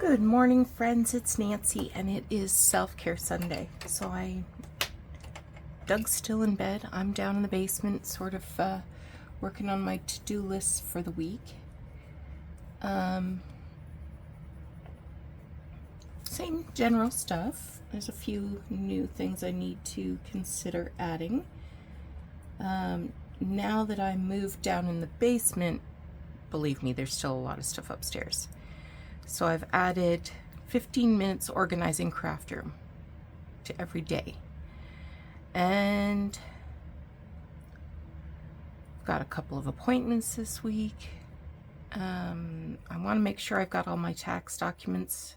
Good morning, friends. It's Nancy, and it is Self-Care Sunday. So Doug's still in bed. I'm down in the basement, sort of working on my to-do list for the week. Same general stuff. There's a few new things I need to consider adding. Now that I moved down in the basement, believe me, there's still a lot of stuff upstairs. So I've added 15 minutes organizing craft room to every day. And I've got a couple of appointments this week. I want to make sure I've got all my tax documents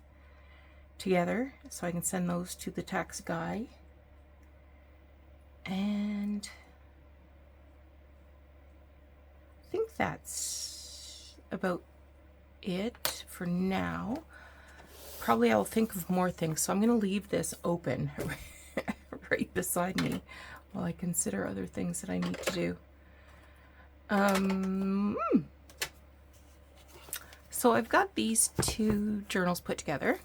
together so I can send those to the tax guy. And I think that's about it for now. Probably I'll think of more things, so I'm going to leave this open right beside me while I consider other things that I need to do. So I've got these two journals put together.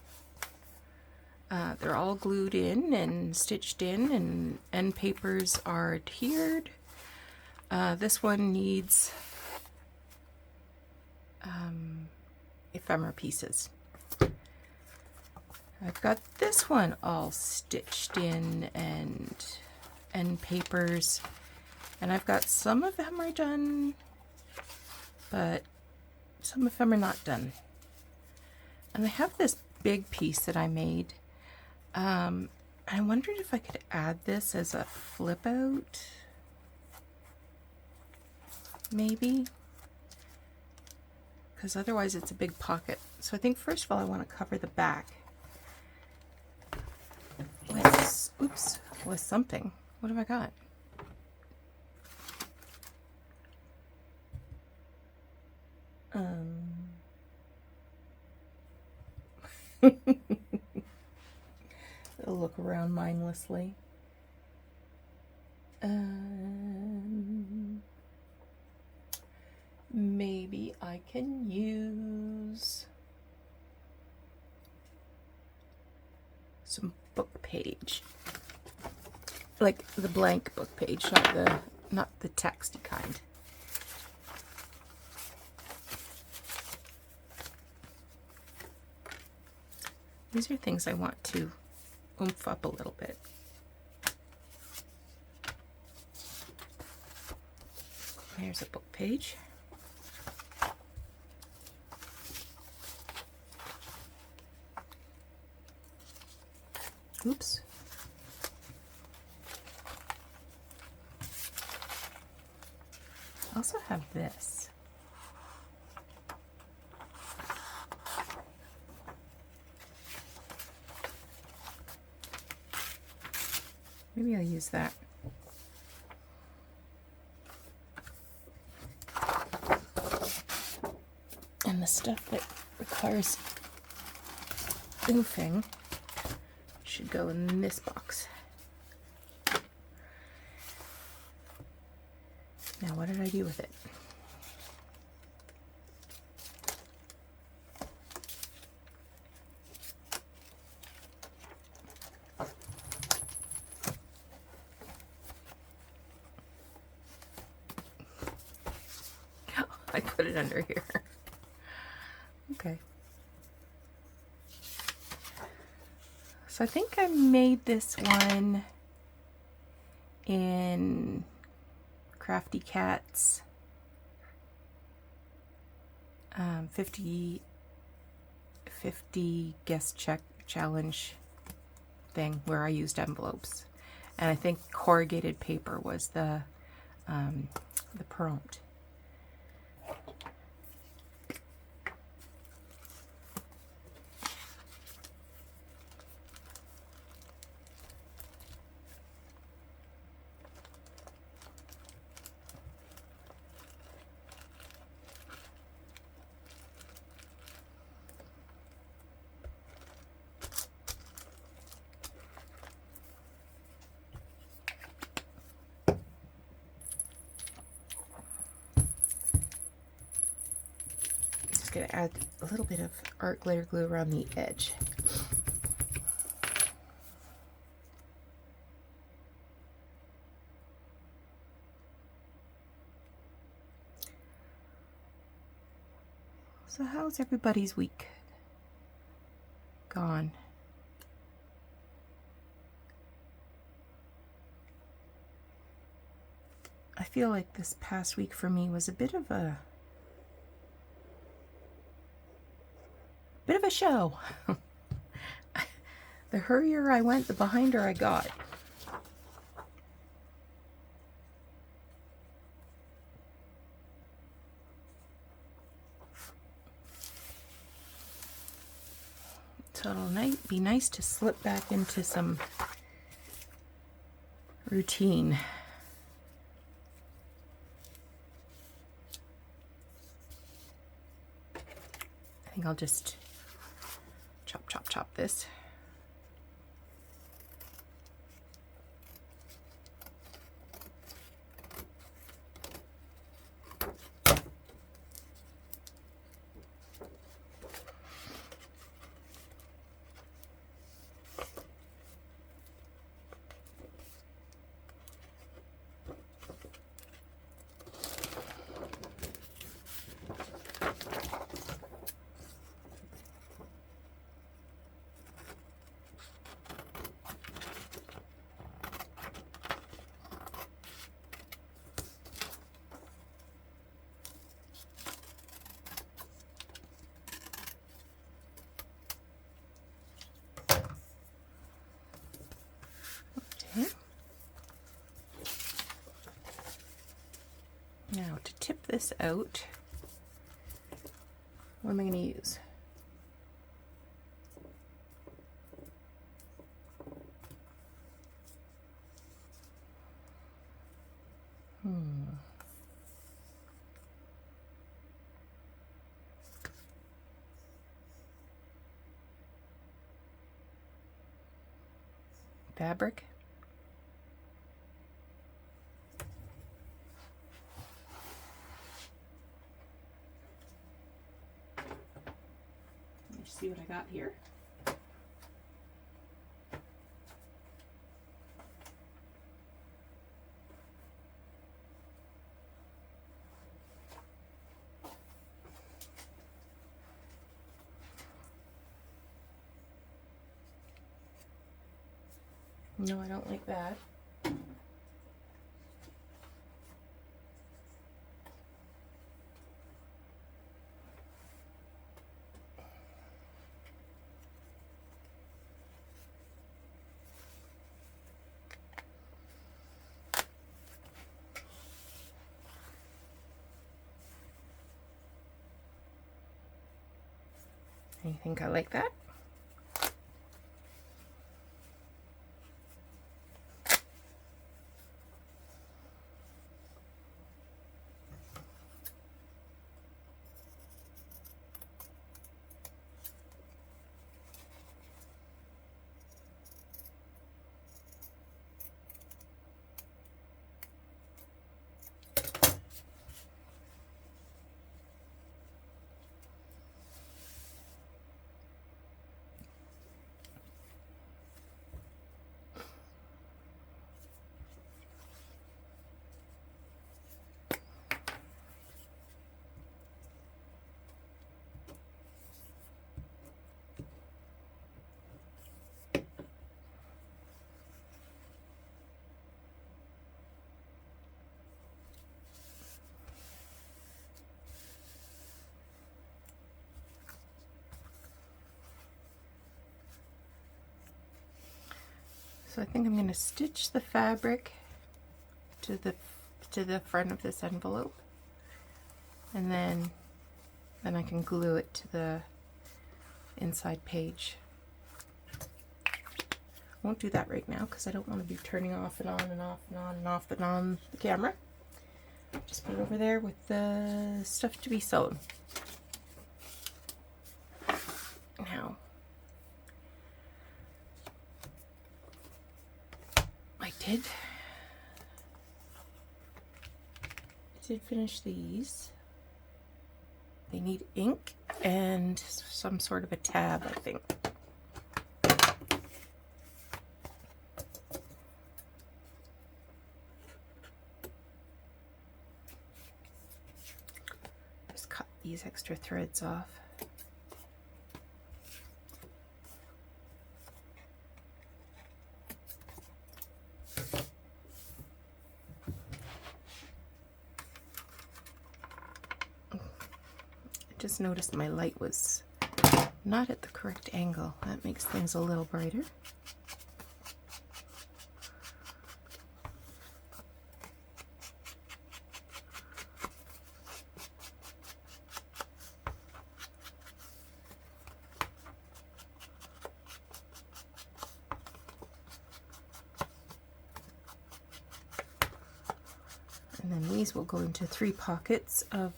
They're all glued in and stitched in, and end papers are adhered. This one needs ephemera pieces. I've got this one all stitched in and end papers, and I've got some ephemera done, but some ephemera not done. And I have this big piece that I made. I wondered if I could add this as a flip out, maybe, because otherwise it's a big pocket. So I think first of all I want to cover the back with something. What have I got? I'll look around mindlessly. Maybe I can use some book page, like the blank book page, not the texty kind. These are things I want to oomph up a little bit. Here's a book page. Oops. I also have this. Maybe I'll use that. And the stuff that requires oofing should go in this box. Now, what did I do with it? I put it under here. Okay. So I think I made this one in Crafty Cat's 50 guest check challenge thing where I used envelopes, and I think corrugated paper was the prompt. going to add a little bit of art glitter glue around the edge. So how's everybody's week gone? I feel like this past week for me was a bit of a show. The hurrier I went, the behinder I got. So it'll be nice to slip back into some routine. I think I'll just chop this. Now to tip this out, what am I going to use? Fabric. Let me see what I got here. No, I don't like that. I think I like that. So I think I'm going to stitch the fabric to the front of this envelope, and then I can glue it to the inside page. Won't do that right now because I don't want to be turning off and on and off and on and off and on the camera. Just put it over there with the stuff to be sewn. Now, I did finish these. They need ink and some sort of a tab, I think. Just cut these extra threads off. Just noticed my light was not at the correct angle. That makes things a little brighter. And then these will go into 3 pockets of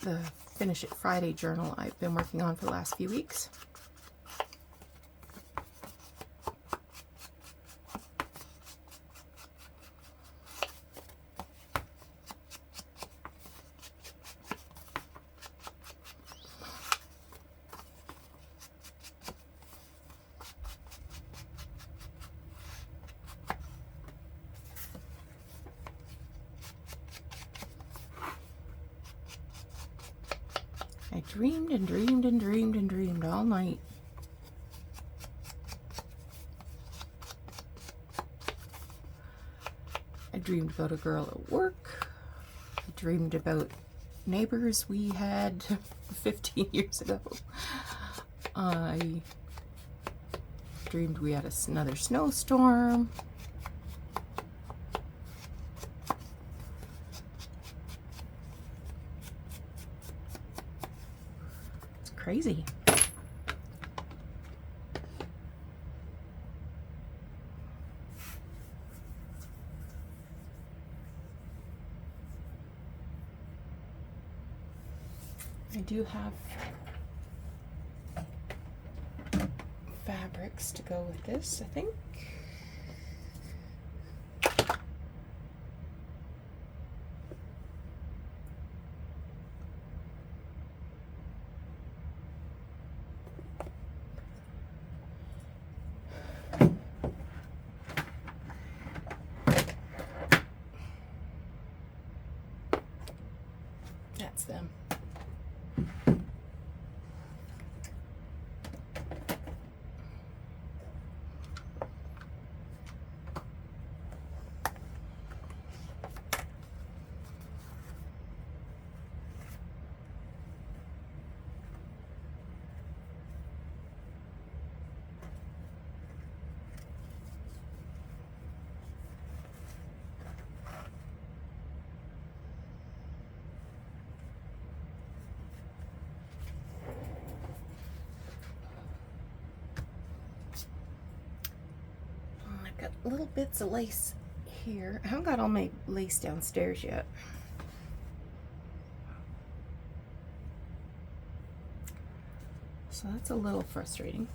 the Finish It Friday journal I've been working on for the last few weeks. I dreamed and dreamed and dreamed and dreamed all night. I dreamed about a girl at work. I dreamed about neighbors we had 15 years ago. I dreamed we had another snowstorm. Crazy. I do have fabrics to go with this, I think. That's them. Got little bits of lace here. I haven't got all my lace downstairs yet. So that's a little frustrating.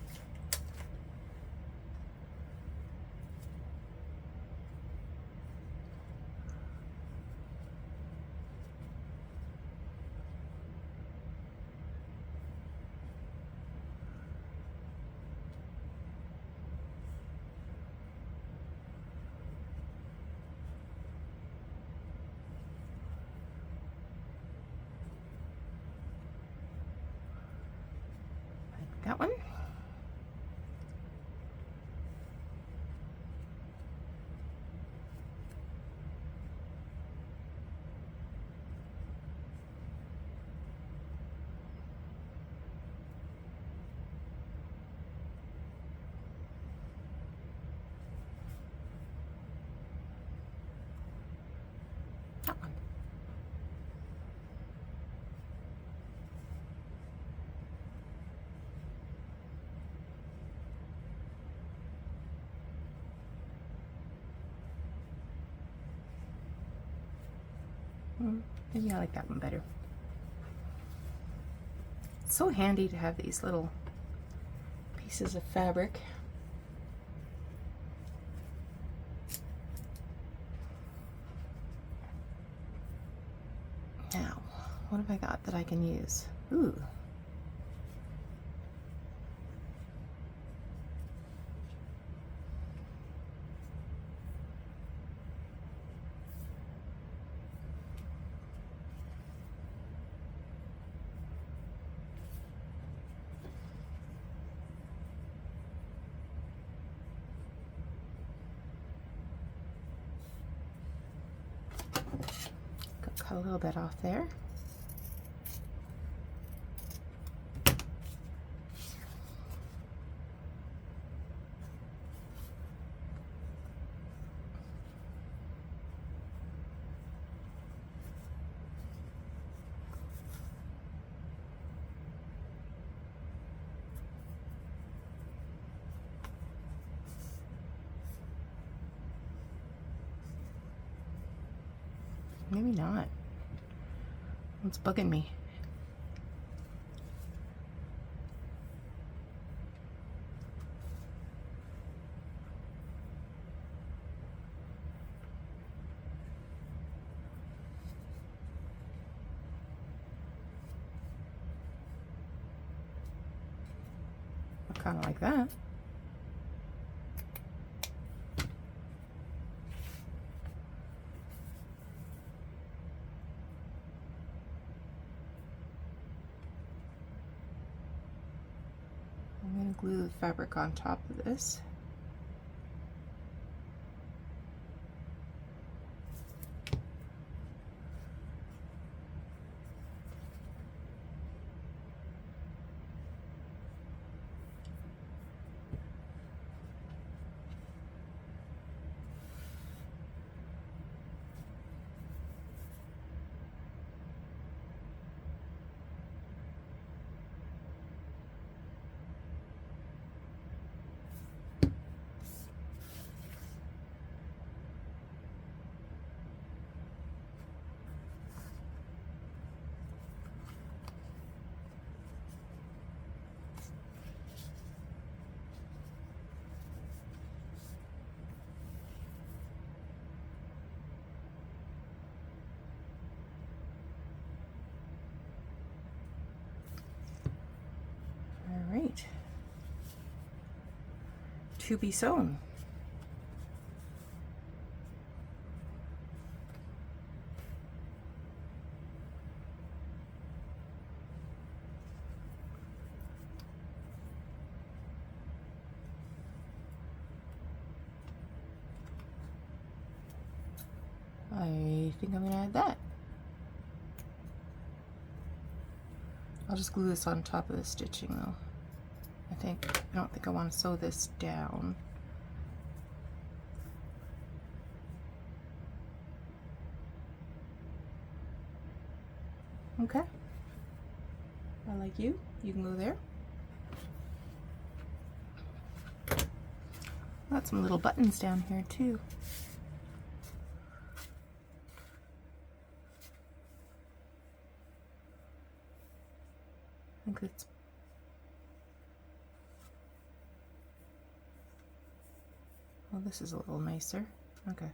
That one. That one. Maybe I like that one better. It's so handy to have these little pieces of fabric. What have I got that I can use? Ooh. Cut a little bit off there. Maybe not. It's bugging me. Kind of like that. I'm going to glue the fabric on top of this. All right. To be sewn. I think I'm going to add that. I'll just glue this on top of the stitching though. I don't think I want to sew this down. Okay. I like you. You can go there. Got some little buttons down here too. I think it's well, this is a little nicer. Okay.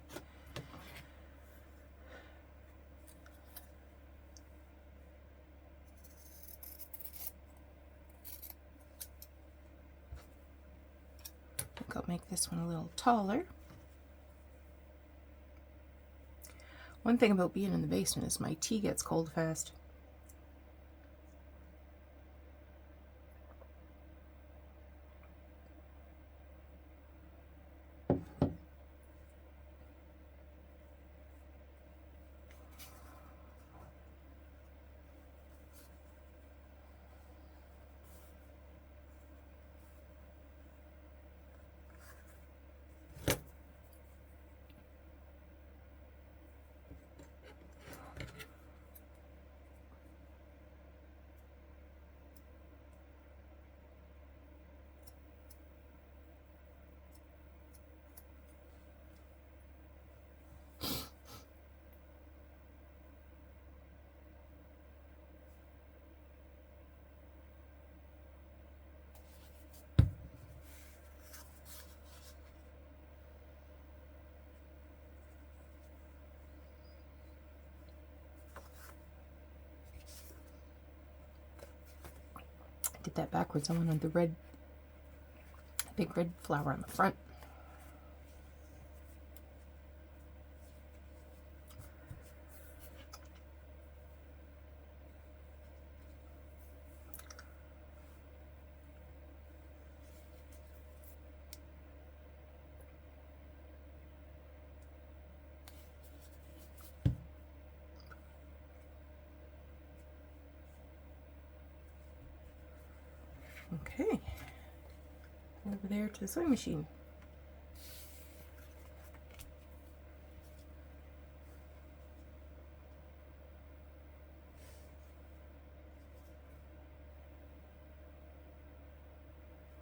I think I'll make this one a little taller. One thing about being in the basement is my tea gets cold fast. get that backwards. I wanted the red, big red flower on the front. Okay, over there to the sewing machine.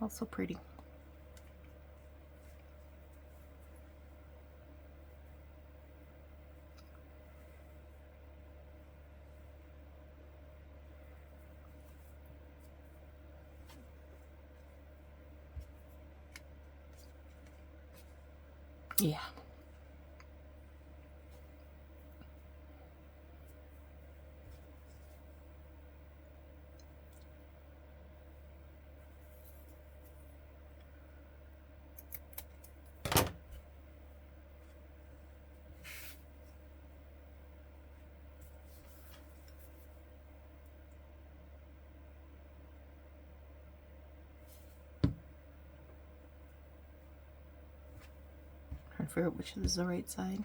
Also pretty. Yeah. Trying to figure out which is the right side.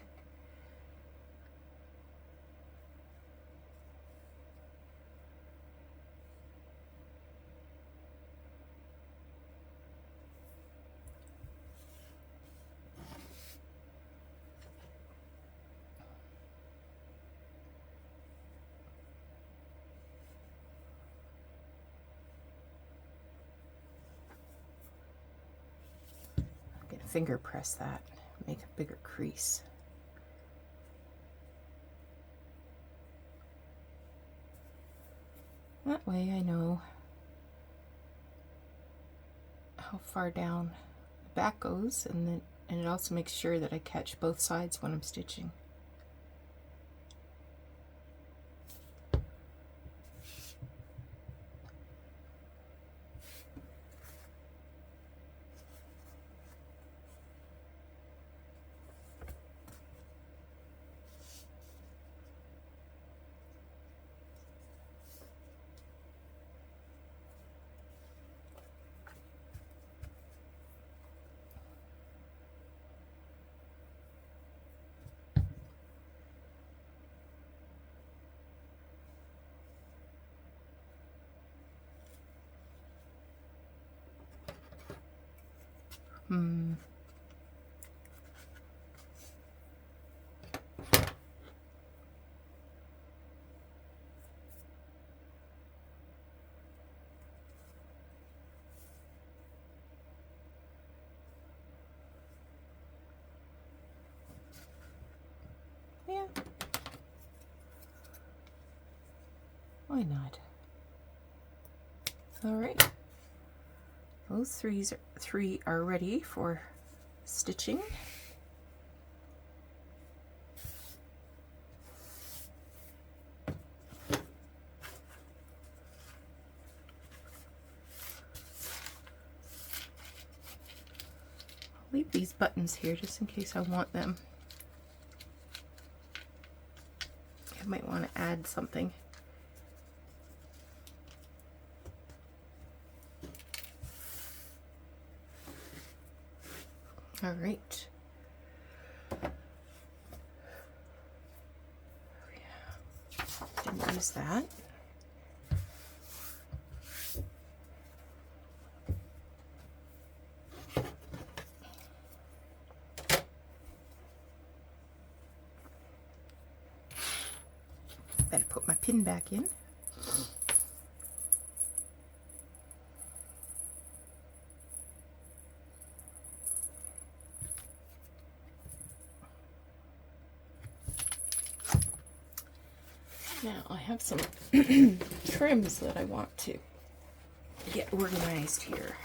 I'm gonna finger press that, make a bigger crease. That way I know how far down the back goes, and it also makes sure that I catch both sides when I'm stitching. Yeah. Why not? All right. Those three are ready for stitching. I'll leave these buttons here just in case I want them. I might want to add something. All right. Didn't use that. Better put my pin back in. Now I have some trims that I want to get organized here.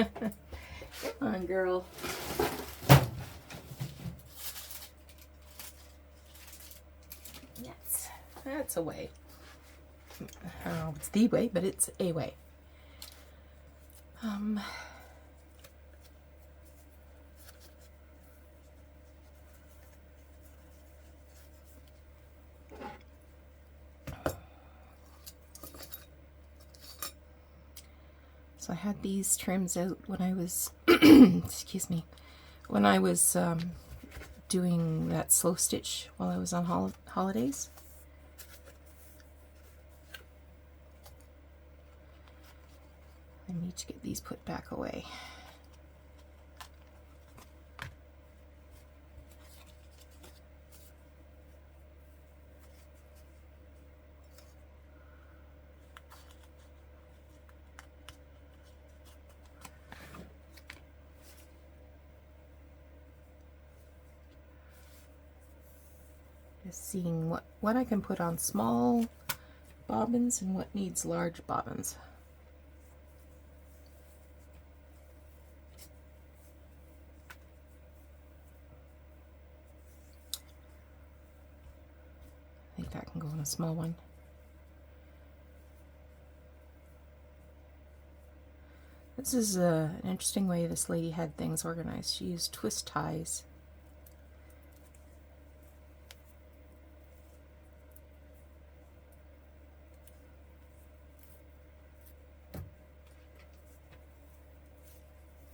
Come on, girl. Yes, that's a way. I don't know if it's the way, but it's a way. So I had these trims out when I was, excuse me, when I was doing that slow stitch while I was on holidays. I need to get these put back away. Just seeing what I can put on small bobbins and what needs large bobbins. I think that can go on a small one. This is an interesting way this lady had things organized. She used twist ties.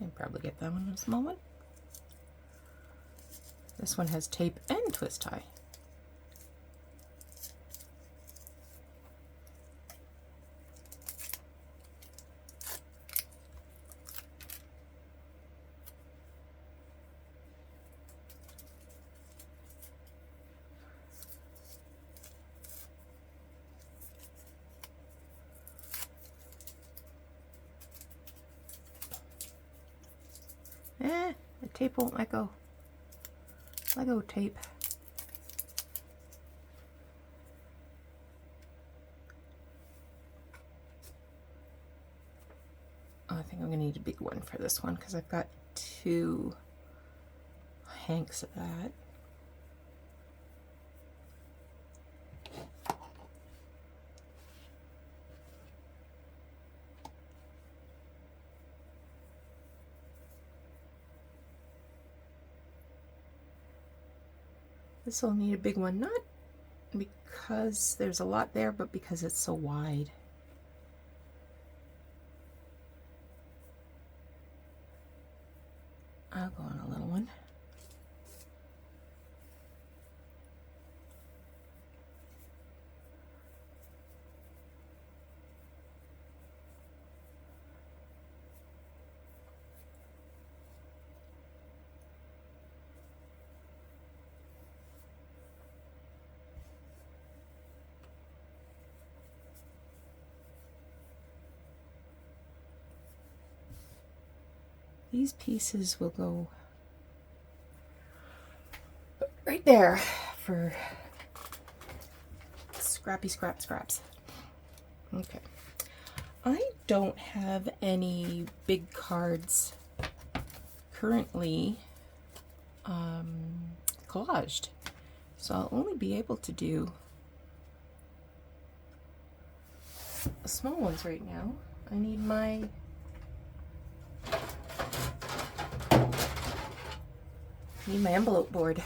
I'd probably get that one, a small one. This one has tape and twist tie. The tape won't let go. Let go, tape. Oh, I think I'm gonna need a big one for this one because I've got 2 hanks of that. This will need a big one, not because there's a lot there, but because it's so wide. I'll go on a little one. These pieces will go right there for scrappy scraps. Okay. I don't have any big cards currently collaged, so I'll only be able to do small ones right now. I need my envelope board.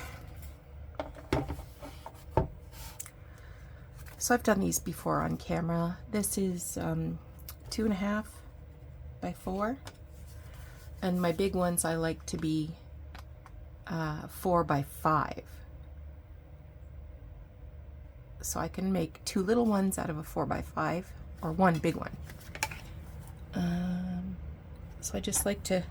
So I've done these before on camera. This is 2.5 by 4, and my big ones I like to be 4 by 5. So I can make 2 little ones out of a 4 by 5, or 1 big one. So I just like to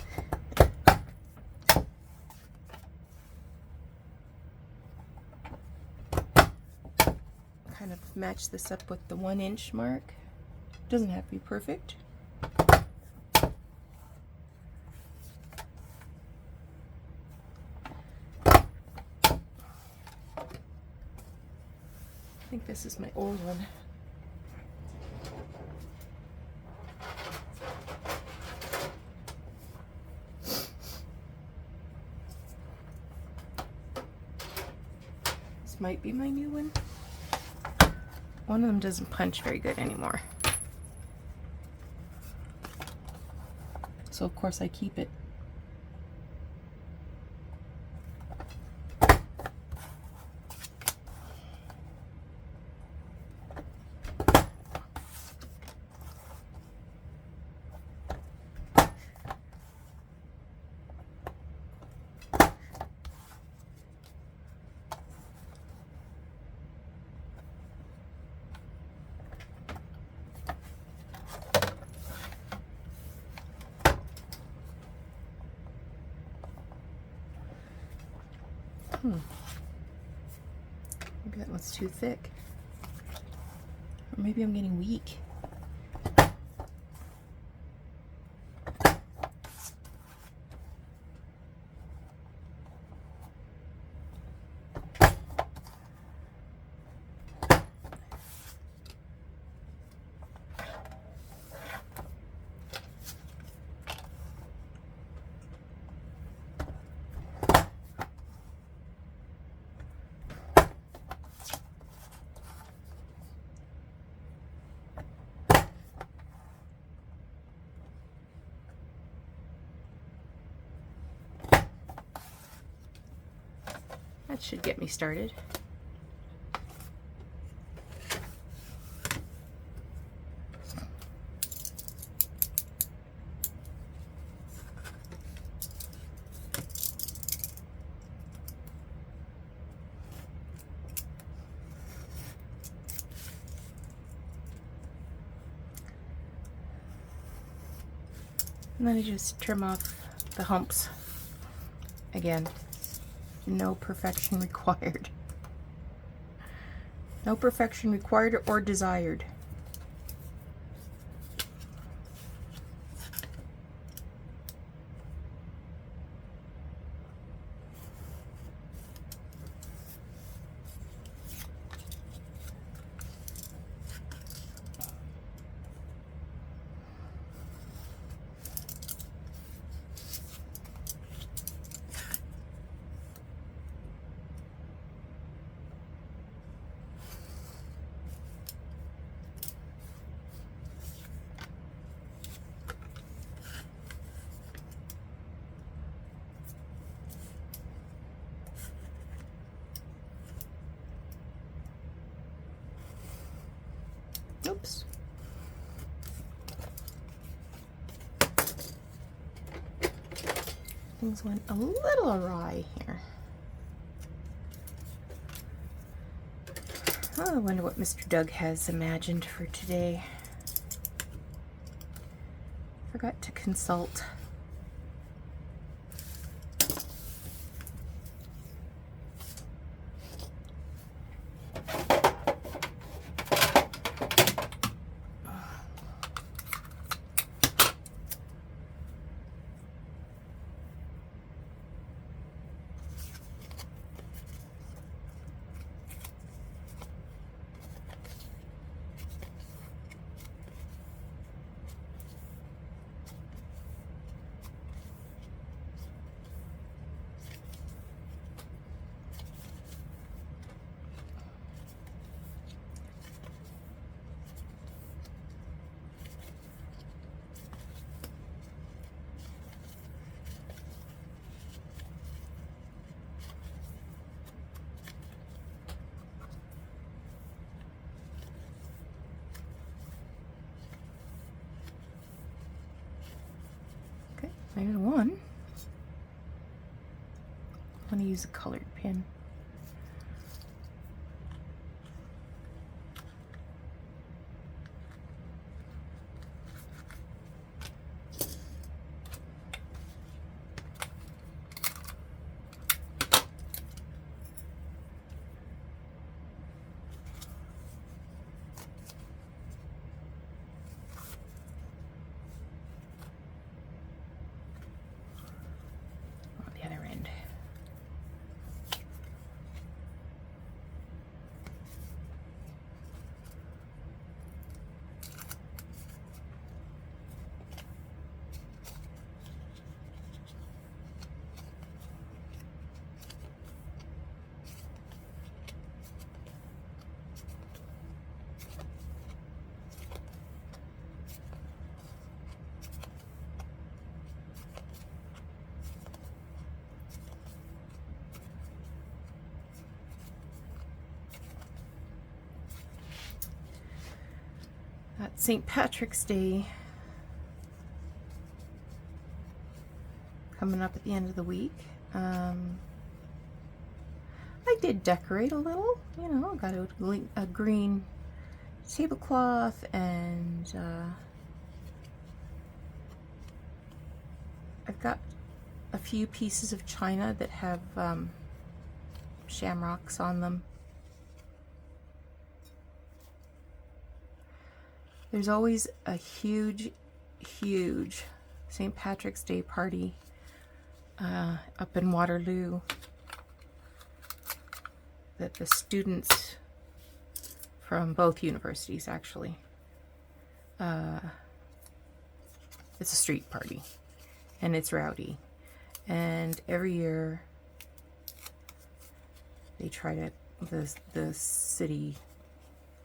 kind of match this up with the 1-inch mark. Doesn't have to be perfect. I think this is my old one. This might be my new one. One of them doesn't punch very good anymore. So of course I keep it. Maybe that one's too thick. Or maybe I'm getting weak. That should get me started. And then I just trim off the humps. Again, no perfection required. No perfection required or desired. Oops. Things went a little awry here. Oh, I wonder what Mr. Doug has imagined for today. Forgot to consult. Okay, there's one. I'm going to use a colored pin. On the other end. Got St. Patrick's Day coming up at the end of the week. I did decorate a little, you know, got a green tablecloth and I've got a few pieces of china that have shamrocks on them. There's always a huge St. Patrick's Day party up in Waterloo that the students from both universities actually, it's a street party and it's rowdy, and every year they try to, the city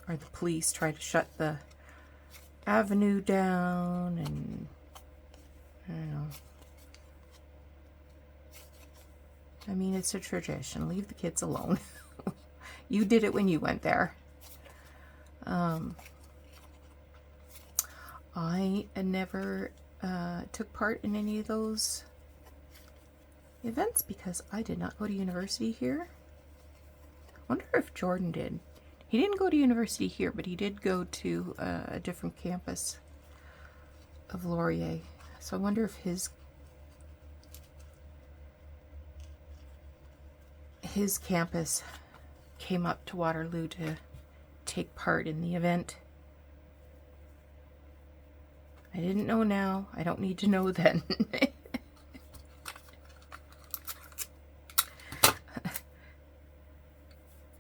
or the police try to shut the avenue down, and I don't know. I mean, it's a tradition. Leave the kids alone. You did it when you went there. I never took part in any of those events because I did not go to university here. I wonder if Jordan did. He didn't go to university here, but he did go to a different campus of Laurier. So I wonder if his campus came up to Waterloo to take part in the event. I didn't know now. I don't need to know then.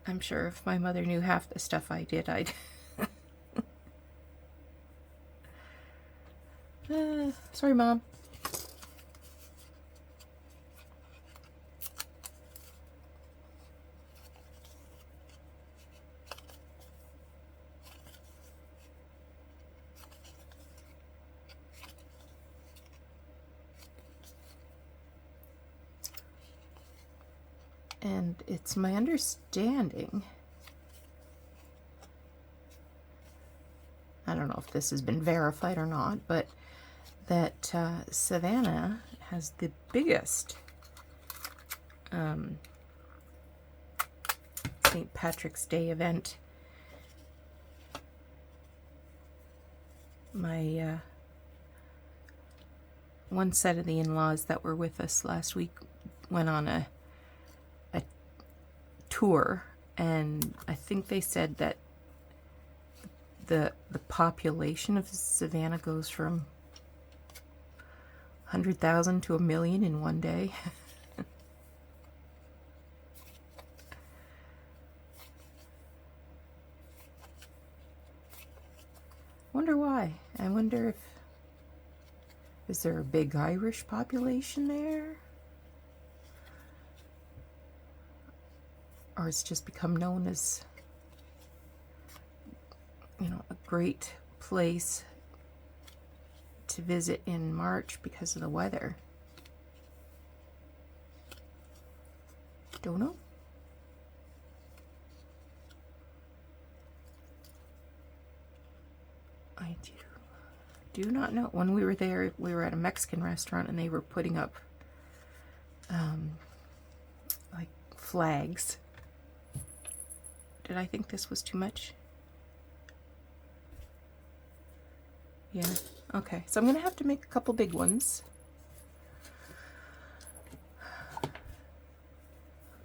I'm sure if my mother knew half the stuff I did, I'd... Sorry, Mom. And it's my understanding, I don't know if this has been verified or not, but that Savannah has the biggest St. Patrick's Day event. My one set of the in-laws that were with us last week went on a tour, and I think they said that the population of Savannah goes from 100,000 to 1 million in one day. Wonder why. I wonder if, is there a big Irish population there? Or it's just become known as, you know, a great place to visit in March because of the weather. Don't know. I do not know. When we were there, we were at a Mexican restaurant and they were putting up like flags. Did I think this was too much? Yeah, okay. So I'm gonna have to make a couple big ones.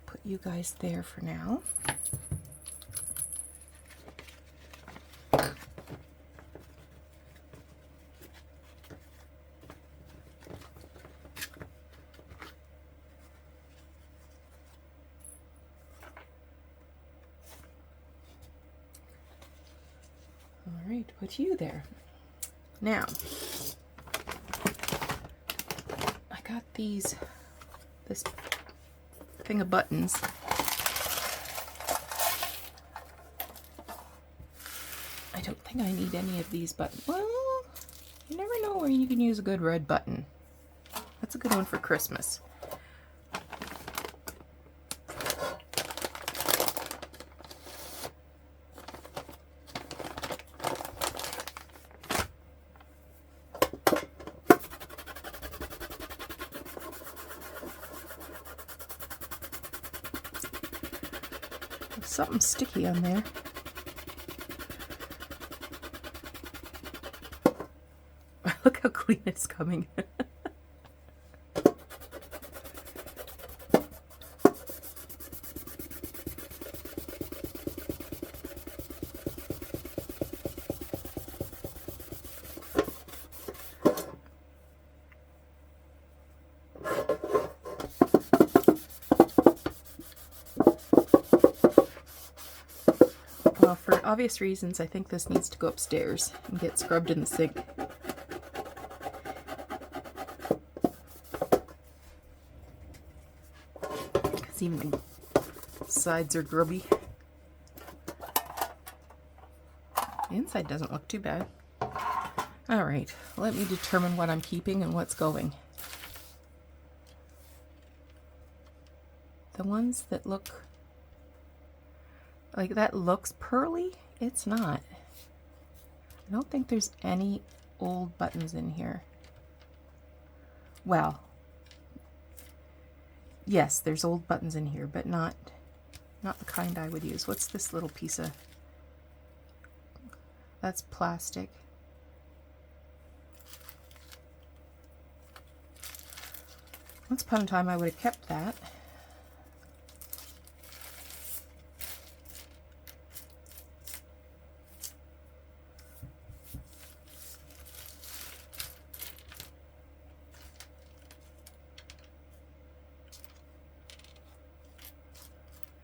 Put you guys there for now. All right, put you there. Now, I got this thing of buttons. I don't think I need any of these buttons. Well, you never know where you can use a good red button. That's a good one for Christmas. something sticky on there. Look how clean it's coming. Well, for obvious reasons, I think this needs to go upstairs and get scrubbed in the sink. Because even the sides are grubby. The inside doesn't look too bad. All right, let me determine what I'm keeping and what's going. The ones that look like that looks pearly, it's not. I don't think there's any old buttons in here. Well, yes, there's old buttons in here, but not the kind I would use. What's this little piece of... That's plastic. Once upon a time I would have kept that.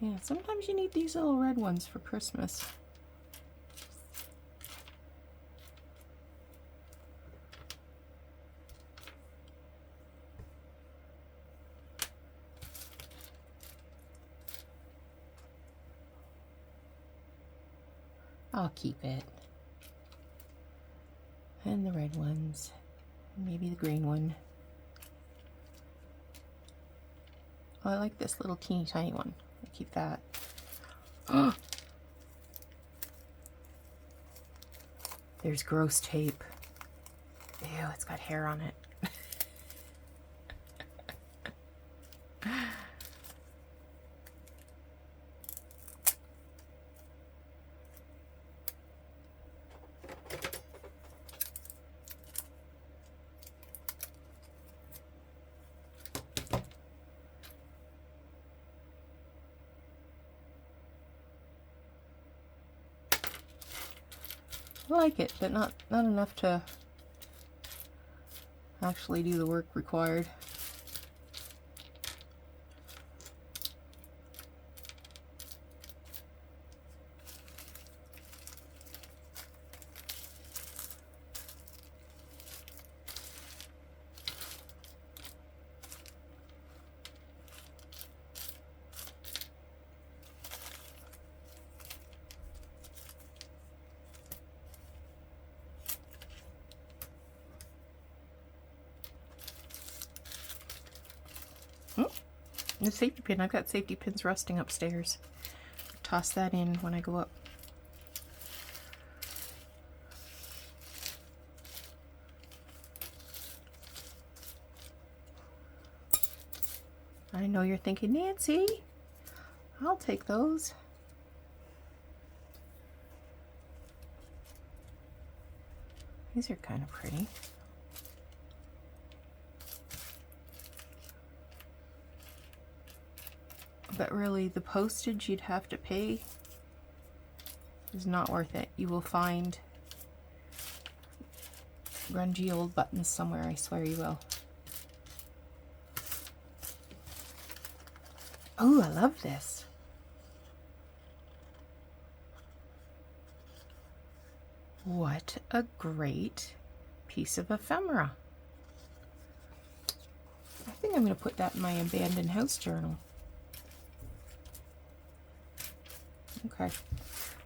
Yeah, sometimes you need these little red ones for Christmas. I'll keep it. And the red ones. Maybe the green one. Oh, I like this little teeny tiny one. I'll keep that. Oh! There's gross tape. Ew, it's got hair on it. I like it, but not enough to actually do the work required. The safety pin, I've got safety pins rusting upstairs. Toss that in when I go up. I know you're thinking, Nancy, I'll take those. These are kind of pretty. But really, the postage you'd have to pay is not worth it. You will find grungy old buttons somewhere, I swear you will. Oh, I love this. What a great piece of ephemera. I think I'm going to put that in my abandoned house journal. Okay,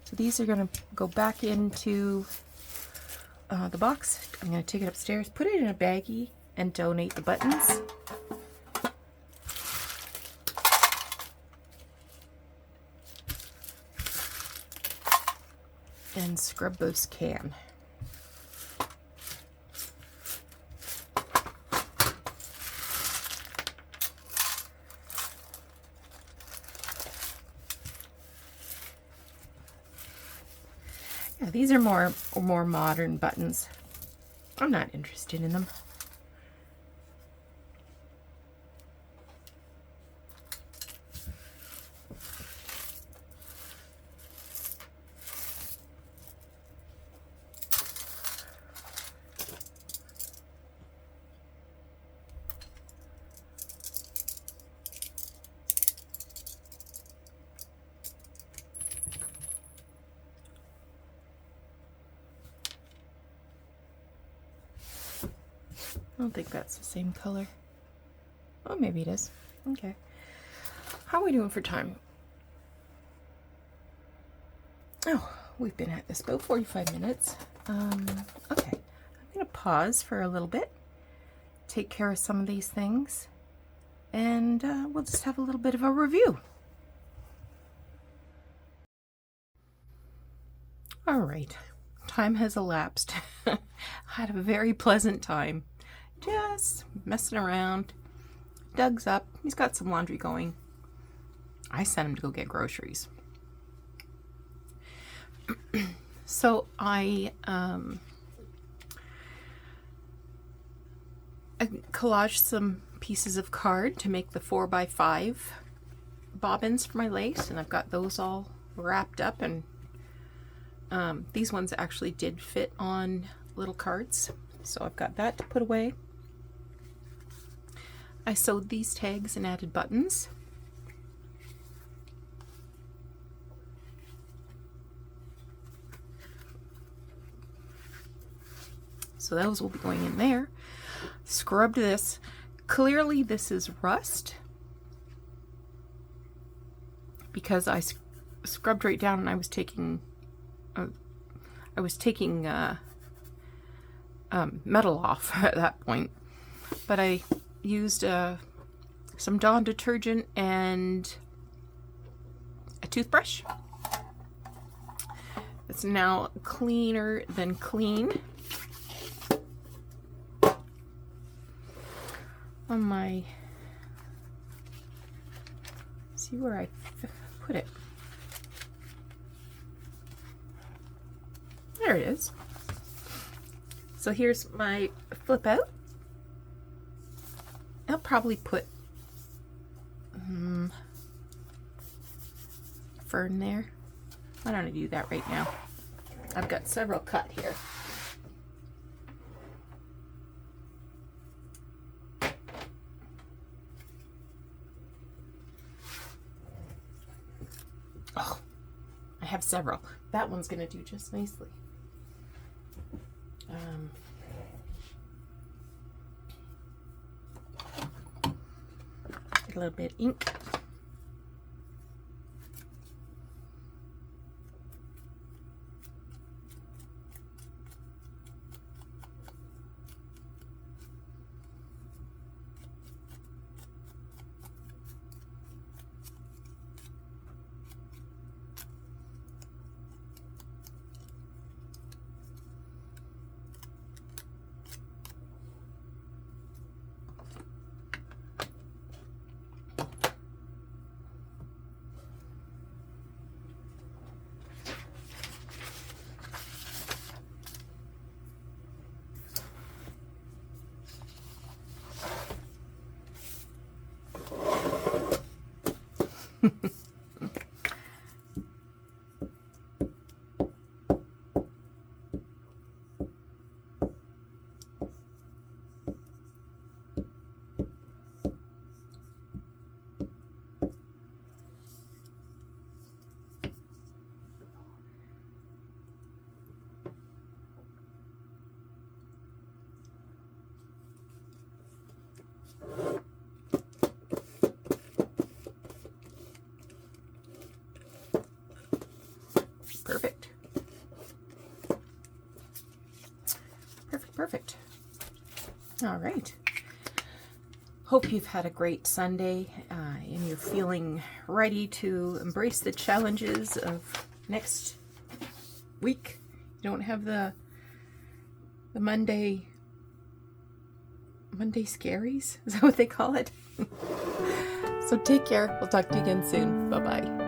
so these are going to go back into the box. I'm going to take it upstairs, put it in a baggie, and donate the buttons. And scrub this can. Yeah, these are more modern buttons. I'm not interested in them. I don't think that's the same color. Oh, maybe it is. Okay. How are we doing for time? Oh, we've been at this about 45 minutes. Okay. I'm going to pause for a little bit, take care of some of these things, and we'll just have a little bit of a review. All right. Time has elapsed. I had a very pleasant time. Just messing around. Doug's up. He's got some laundry going. I sent him to go get groceries. So I collaged some pieces of card to make the 4x5 bobbins for my lace, and I've got those all wrapped up, and these ones actually did fit on little cards, so I've got that to put away. I sewed these tags and added buttons. So those will be going in there. Scrubbed this. Clearly this is rust because I scrubbed right down and I was taking metal off at that point. But I used some Dawn detergent and a toothbrush. It's now cleaner than clean. On my, see where I put it. There it is. So here's my flip out. I'll probably put fern there. Why don't I do that right now? I've got several cut here. Oh, I have several. That one's going to do just nicely. Get a little bit of ink. Perfect. Perfect, perfect. All right. Hope you've had a great Sunday and you're feeling ready to embrace the challenges of next week. You don't have the Monday scaries? Is that what they call it? So take care. We'll talk to you again soon. Bye-bye.